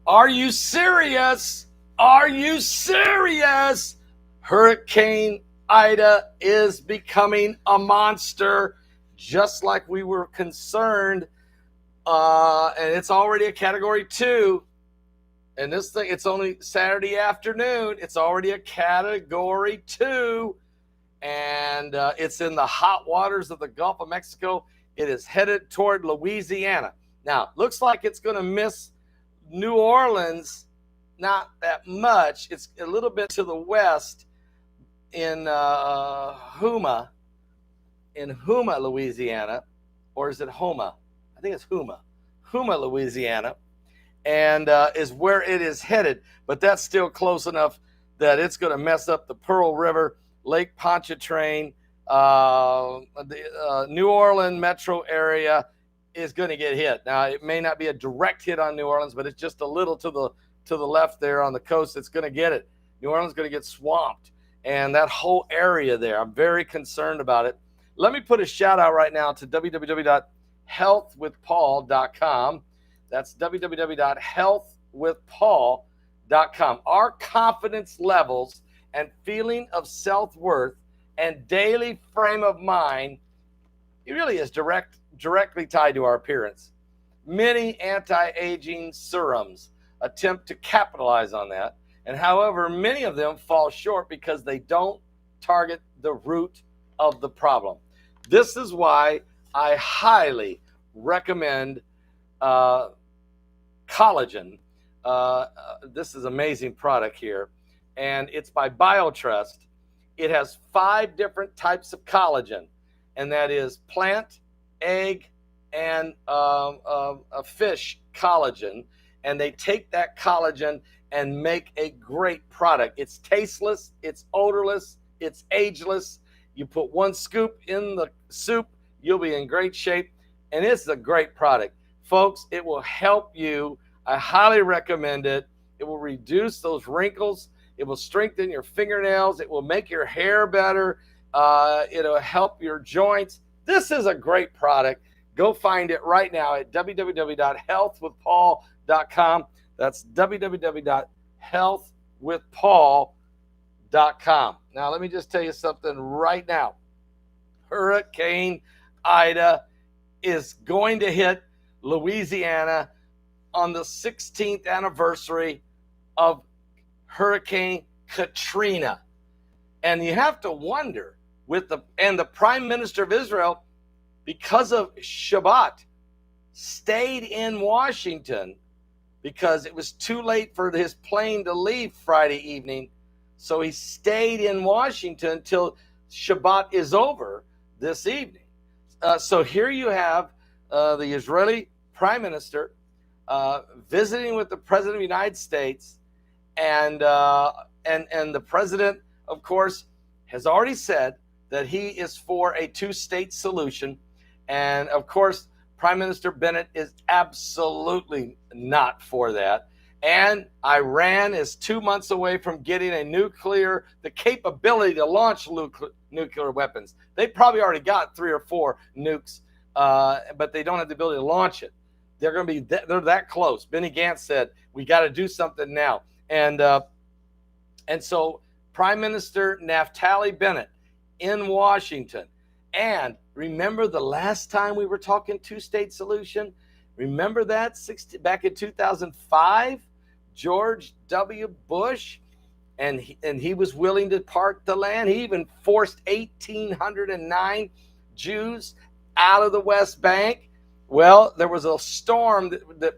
Are you serious? Are you serious? Hurricane Ida is becoming a monster, just like we were concerned. And it's already a Category 2. And this thing, it's only Saturday afternoon. It's already a Category 2. And it's in the hot waters of the Gulf of Mexico. It is headed toward Louisiana. Now, looks like it's going to miss New Orleans, not that much. It's a little bit to the west in Houma, Louisiana. Or is it Houma? I think it's Houma, Louisiana, and is where it is headed. But that's still close enough that it's going to mess up the Pearl River, Lake Pontchartrain, the New Orleans metro area is going to get hit. Now, it may not be a direct hit on New Orleans, but it's just a little to the left there on the coast. It's going to get it. New Orleans is going to get swamped, and that whole area there. I'm very concerned about it. Let me put a shout out right now to www.healthwithpaul.com. That's www.healthwithpaul.com. Our confidence levels and feeling of self-worth and daily frame of mind, it really is directly tied to our appearance. Many anti-aging serums attempt to capitalize on that, and however, many of them fall short because they don't target the root of the problem. This is why I highly recommend Collagen. This is an amazing product here, and it's by BioTrust. It has 5 different types of collagen, and that is plant, egg, and a fish collagen. And they take that collagen and make a great product. It's tasteless, it's odorless, it's ageless. You put 1 scoop in the soup, you'll be in great shape. And it's a great product. Folks, it will help you. I highly recommend it. It will reduce those wrinkles. It will strengthen your fingernails. It will make your hair better. It'll help your joints. This is a great product. Go find it right now at www.healthwithpaul.com. That's www.healthwithpaul.com. Now, let me just tell you something right now. Hurricane Ida is going to hit Louisiana on the 16th anniversary of Hurricane Katrina. And you have to wonder, the Prime Minister of Israel, because of Shabbat, stayed in Washington because it was too late for his plane to leave Friday evening. So he stayed in Washington until Shabbat is over this evening. So here you have the Israeli Prime Minister visiting with the President of the United States, and the President, of course, has already said that he is for a 2-state solution. And of course, Prime Minister Bennett is absolutely not for that. And Iran is 2 months away from getting the capability to launch nuclear weapons. They probably already got 3 or 4 nukes, but they don't have the ability to launch it. They're that close. Benny Gantz said, we got to do something now. And so Prime Minister Naftali Bennett in Washington. And remember the last time we were talking 2-state solution? Remember that back in 2005, George W. Bush, and he was willing to part the land. He even forced 1,809 Jews out of the West Bank. Well, there was a storm that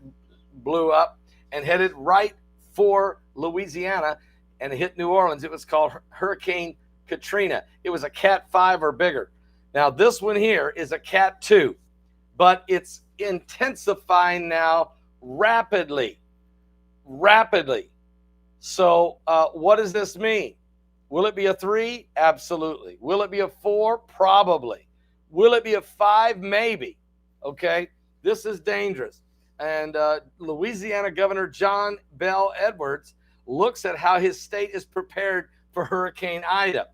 blew up and headed right for Louisiana and hit New Orleans. It was called Hurricane Katrina. It was a Cat 5 or bigger. Now, this one here is a Cat 2, but it's intensifying now rapidly. So what does this mean? Will it be a 3? Absolutely. Will it be a 4? Probably. Will it be a 5? Maybe. Okay, this is dangerous. And Louisiana Governor John Bell Edwards looks at how his state is prepared for Hurricane Ida.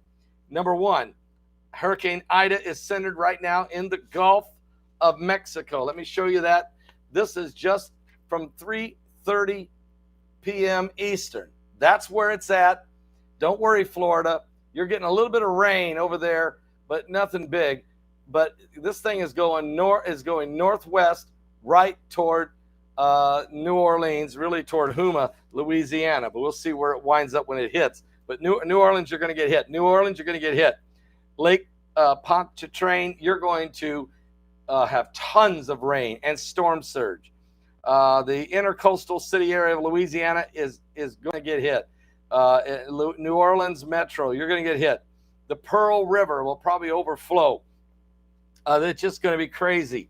Number 1, Hurricane Ida is centered right now in the Gulf of Mexico. Let me show you that. This is just from 3:30 p.m. Eastern. That's where it's at. Don't worry, Florida. You're getting a little bit of rain over there, but nothing big. But this thing is going northwest, right toward New Orleans, really toward Houma, Louisiana. But we'll see where it winds up when it hits. But New Orleans, you're going to get hit. New Orleans, you're going to get hit. Lake Pontchartrain, you're going to have tons of rain and storm surge. The intercoastal city area of Louisiana is going to get hit. New Orleans Metro, you're going to get hit. The Pearl River will probably overflow. It's just going to be crazy.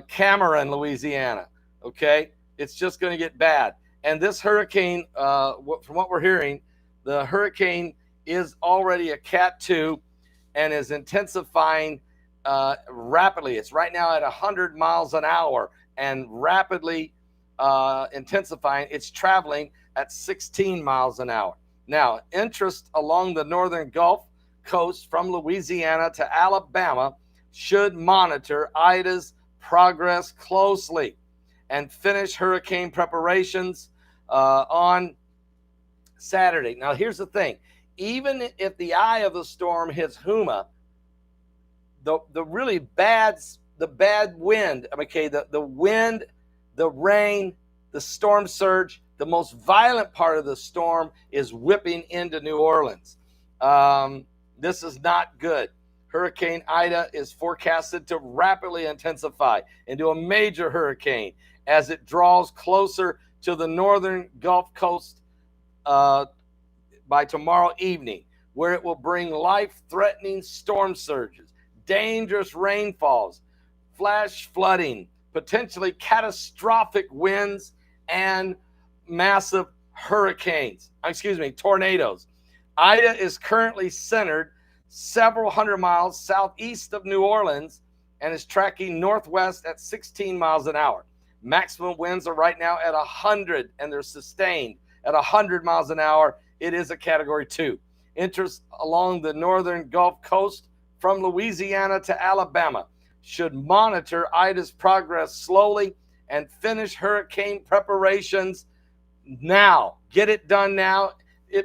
Cameron, Louisiana, okay? It's just going to get bad. And this hurricane, from what we're hearing, the hurricane is already a Cat 2 and is intensifying rapidly. It's right now at 100 miles an hour and rapidly intensifying. It's traveling at 16 miles an hour. Now, interest along the northern Gulf Coast from Louisiana to Alabama should monitor Ida's progress closely and finish hurricane preparations on Saturday. Now, here's the thing. Even if the eye of the storm hits Houma, the really bad wind, okay, the wind, the rain, the storm surge, the most violent part of the storm is whipping into New Orleans. This is not good. Hurricane Ida is forecasted to rapidly intensify into a major hurricane as it draws closer to the northern Gulf Coast by tomorrow evening, where it will bring life-threatening storm surges, dangerous rainfalls, flash flooding, potentially catastrophic winds, and massive tornadoes. Ida is currently centered several hundred miles southeast of New Orleans and is tracking northwest at 16 miles an hour. Maximum winds are right now at 100, and they're sustained at 100 miles an hour. It is a Category 2. Interest along the northern Gulf Coast from Louisiana to Alabama should monitor Ida's progress slowly and finish hurricane preparations now. Get it done now.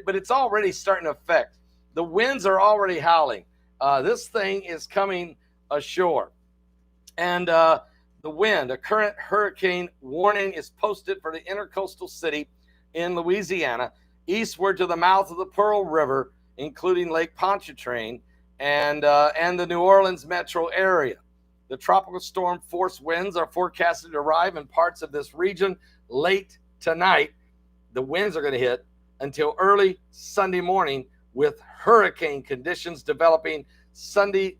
But it's already starting to affect. The winds are already howling. This thing is coming ashore. And the wind, a current hurricane warning is posted for the intercoastal city in Louisiana, eastward to the mouth of the Pearl River, including Lake Pontchartrain and the New Orleans metro area. The tropical storm force winds are forecasted to arrive in parts of this region late tonight. The winds are going to hit until early Sunday morning, with hurricane conditions developing Sunday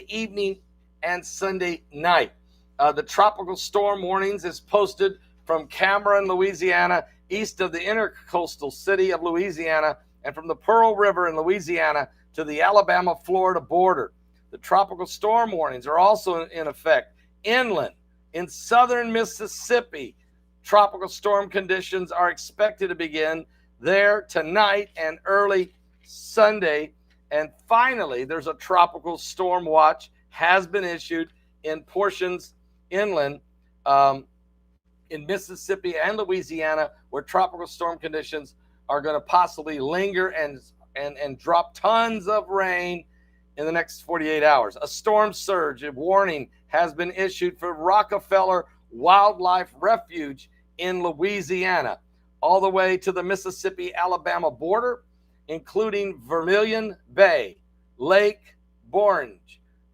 evening and Sunday night. The tropical storm warnings is posted from Cameron, Louisiana, east of the intercoastal city of Louisiana, and from the Pearl River in Louisiana to the Alabama-Florida border. The tropical storm warnings are also in effect inland in southern Mississippi. Tropical storm conditions are expected to begin there tonight and early Sunday. And finally, there's a tropical storm watch has been issued in portions inland in Mississippi and Louisiana, where tropical storm conditions are going to possibly linger and drop tons of rain in the next 48 hours. A storm surge warning has been issued for Rockefeller Wildlife Refuge in Louisiana, all the way to the Mississippi-Alabama border, including Vermilion Bay, Lake Borgne,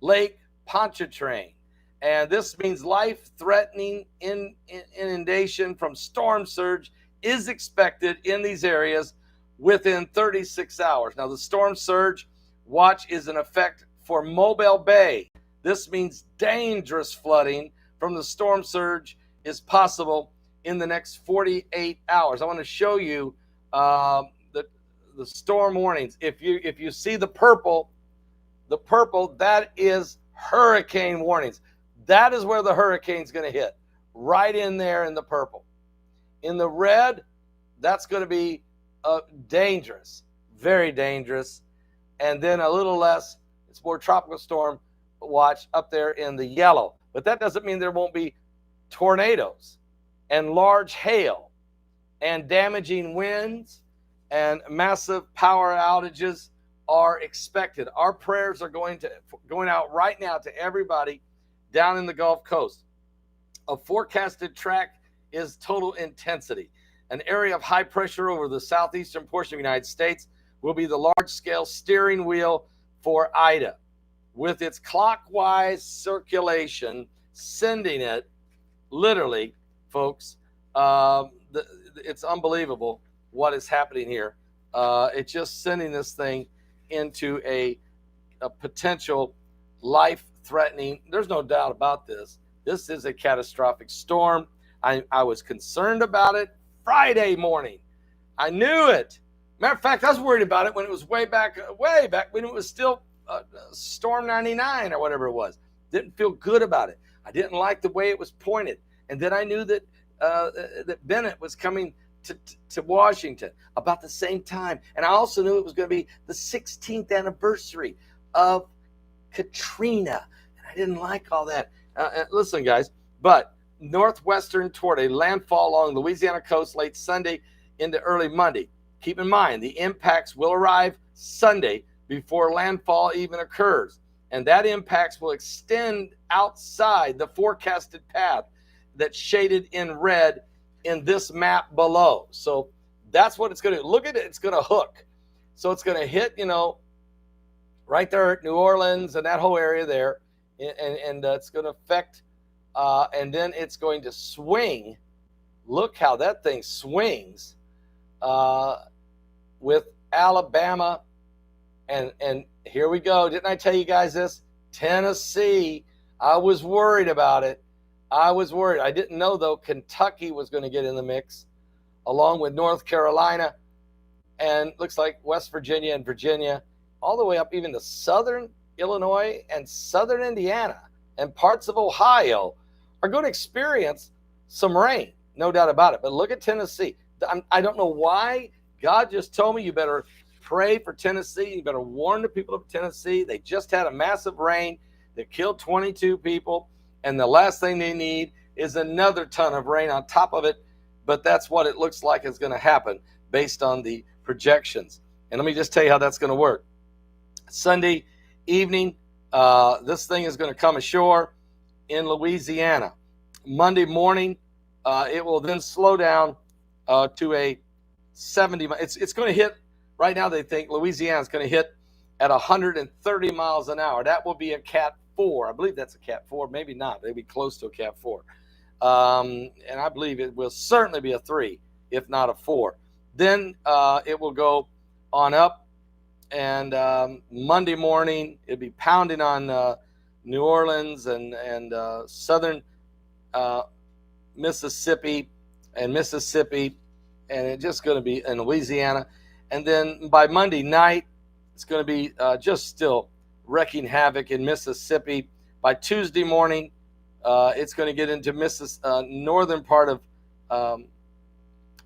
Lake Pontchartrain. And this means life-threatening inundation from storm surge is expected in these areas within 36 hours. Now, the storm surge watch is in effect for Mobile Bay. This means dangerous flooding from the storm surge is possible in the next 48 hours. I want to show you the storm warnings. If you see the purple, that is hurricane warnings. That is where the hurricane's going to hit, right in there in the purple. In the red, that's going to be dangerous, very dangerous. And then a little less, it's more tropical storm watch up there in the yellow. But that doesn't mean there won't be tornadoes and large hail and damaging winds and massive power outages are expected. Our prayers are going out right now to everybody down in the Gulf Coast. A forecasted track is total intensity. An area of high pressure over the southeastern portion of the United States will be the large-scale steering wheel for Ida, with its clockwise circulation sending it, literally, folks, it's unbelievable what is happening here. It's just sending this thing into a potential life-threatening, there's no doubt about this. This is a catastrophic storm. I was concerned about it Friday morning. I knew it. Matter of fact, I was worried about it when it was way back when it was still Storm 99 or whatever it was. Didn't feel good about it. I didn't like the way it was pointed. And then I knew that that Bennett was coming to Washington about the same time. And I also knew it was going to be the 16th anniversary of Katrina. And I didn't like all that. Listen, guys, but northwestern toward a landfall along the Louisiana coast late Sunday into early Monday. Keep in mind, the impacts will arrive Sunday before landfall even occurs. And that impacts will extend outside the forecasted path that's shaded in red in this map below. So that's what it's going to do. Look at it. It's going to hook. So it's going to hit, right there at New Orleans and that whole area there. And it's going to affect, and then it's going to swing. Look how that thing swings with Alabama. And here we go. Didn't I tell you guys this? Tennessee. I was worried about it. I was worried. I didn't know, though, Kentucky was going to get in the mix, along with North Carolina, and looks like West Virginia and Virginia, all the way up even to southern Illinois and southern Indiana and parts of Ohio are going to experience some rain, no doubt about it. But look at Tennessee. I don't know why. God just told me you better pray for Tennessee. You better warn the people of Tennessee. They just had a massive rain that killed 22 people. And the last thing they need is another ton of rain on top of it. But that's what it looks like is going to happen based on the projections. And let me just tell you how that's going to work. Sunday evening, this thing is going to come ashore in Louisiana. Monday morning, it will then slow down to a 70. It's going to hit, right now they think Louisiana is going to hit at 130 miles an hour. That will be a Cat 4. I believe that's a Cat 4. Maybe not. Maybe close to a Cat 4. And I believe it will certainly be a 3, if not a 4. Then it will go on up, and Monday morning it'll be pounding on New Orleans and southern Mississippi, and it's just going to be in Louisiana. And then by Monday night, it's going to be just still wrecking havoc in Mississippi. By Tuesday morning, it's going to get into northern part of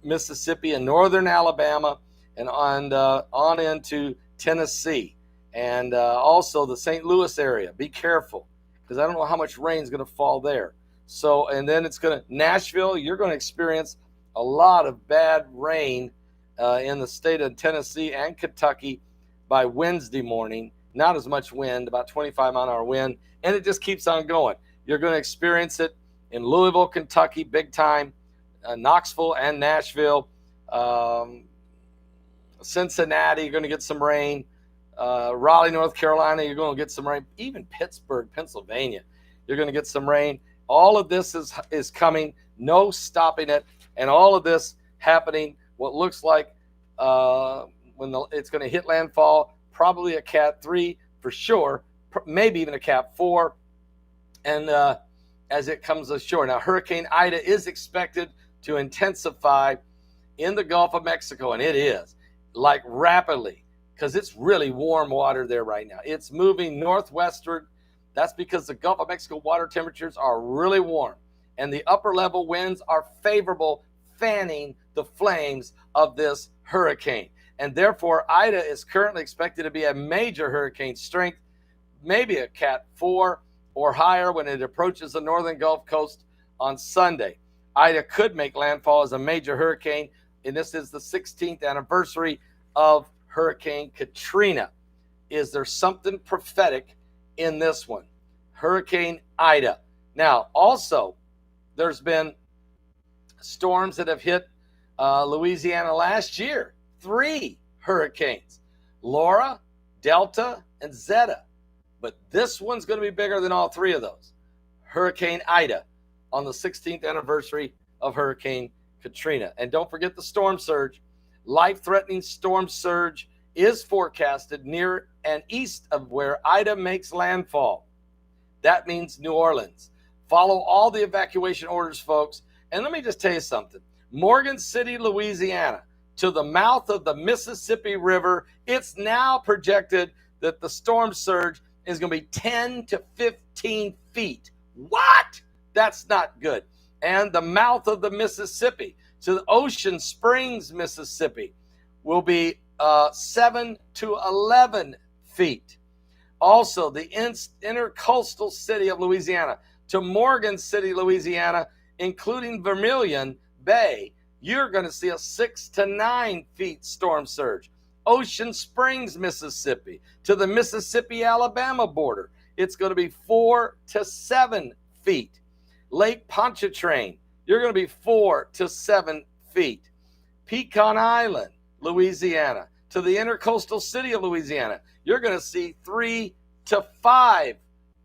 Mississippi and northern Alabama, and on into Tennessee, and also the St. Louis area. Be careful, because I don't know how much rain is going to fall there. So, and then it's going to Nashville. You're going to experience a lot of bad rain in the state of Tennessee and Kentucky by Wednesday morning. Not as much wind, about 25-mile-an-hour wind, and it just keeps on going. You're going to experience it in Louisville, Kentucky, big time, Knoxville and Nashville, Cincinnati, you're going to get some rain, Raleigh, North Carolina, you're going to get some rain, even Pittsburgh, Pennsylvania, you're going to get some rain. All of this is coming, no stopping it, and all of this happening, what looks like it's going to hit landfall, probably a Cat 3 for sure, maybe even a Cat 4, and as it comes ashore. Now, Hurricane Ida is expected to intensify in the Gulf of Mexico, and it is, like rapidly, because it's really warm water there right now. It's moving northwestward. That's because the Gulf of Mexico water temperatures are really warm, and the upper level winds are favorable, fanning the flames of this hurricane. And therefore, Ida is currently expected to be a major hurricane strength, maybe a Cat 4 or higher when it approaches the northern Gulf Coast on Sunday. Ida could make landfall as a major hurricane and this is the 16th anniversary of Hurricane Katrina. Is there something prophetic in this one? Hurricane Ida. Now, also, there's been storms that have hit Louisiana last year. 3 hurricanes: Laura, Delta, and Zeta. But this one's going to be bigger than all 3 of those. Hurricane Ida on the 16th anniversary of Hurricane Katrina. And don't forget the storm surge. Life-threatening storm surge is forecasted near and east of where Ida makes landfall. That means New Orleans. Follow all the evacuation orders, folks. And let me just tell you something. Morgan City, Louisiana, to the mouth of the Mississippi River, it's now projected that the storm surge is going to be 10 to 15 feet. What? That's not good. And the mouth of the Mississippi to the Ocean Springs, Mississippi, will be 7 to 11 feet. Also, the intercoastal city of Louisiana to Morgan City, Louisiana, including Vermilion Bay, you're going to see a 6 to 9 feet storm surge. Ocean Springs, Mississippi, to the Mississippi-Alabama border, it's going to be 4 to 7 feet. Lake Pontchartrain, you're going to be 4 to 7 feet. Pecan Island, Louisiana, to the intercoastal city of Louisiana, you're going to see 3 to 5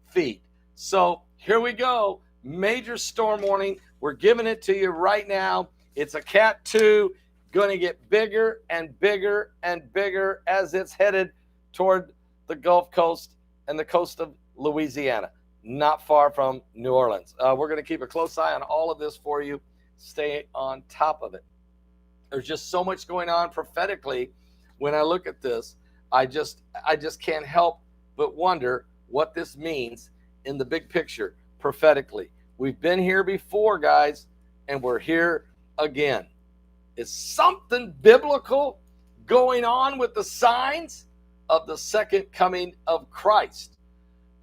feet. So here we go. Major storm warning. We're giving it to you right now. It's a Cat 2, going to get bigger and bigger and bigger as it's headed toward the Gulf Coast and the coast of Louisiana, not far from New Orleans. We're going to keep a close eye on all of this for you. Stay on top of it. There's just so much going on prophetically. When I look at this, I just can't help but wonder what this means in the big picture prophetically. We've been here before, guys, and we're here again. Is something biblical going on with the signs of the second coming of Christ?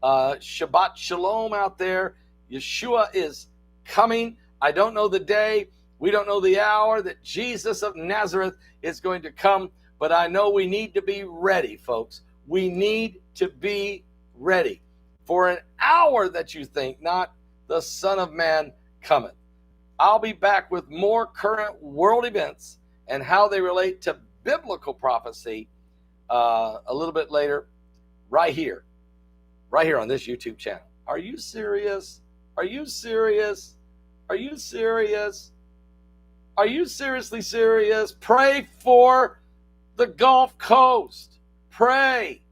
Shabbat Shalom out there. Yeshua is coming. I don't know the day. We don't know the hour that Jesus of Nazareth is going to come, but I know we need to be ready, folks. We need to be ready for an hour that you think not the Son of Man cometh. I'll be back with more current world events and how they relate to biblical prophecy a little bit later, right here on this YouTube channel. Are you serious? Are you serious? Are you serious? Are you seriously serious? Pray for the Gulf Coast. Pray.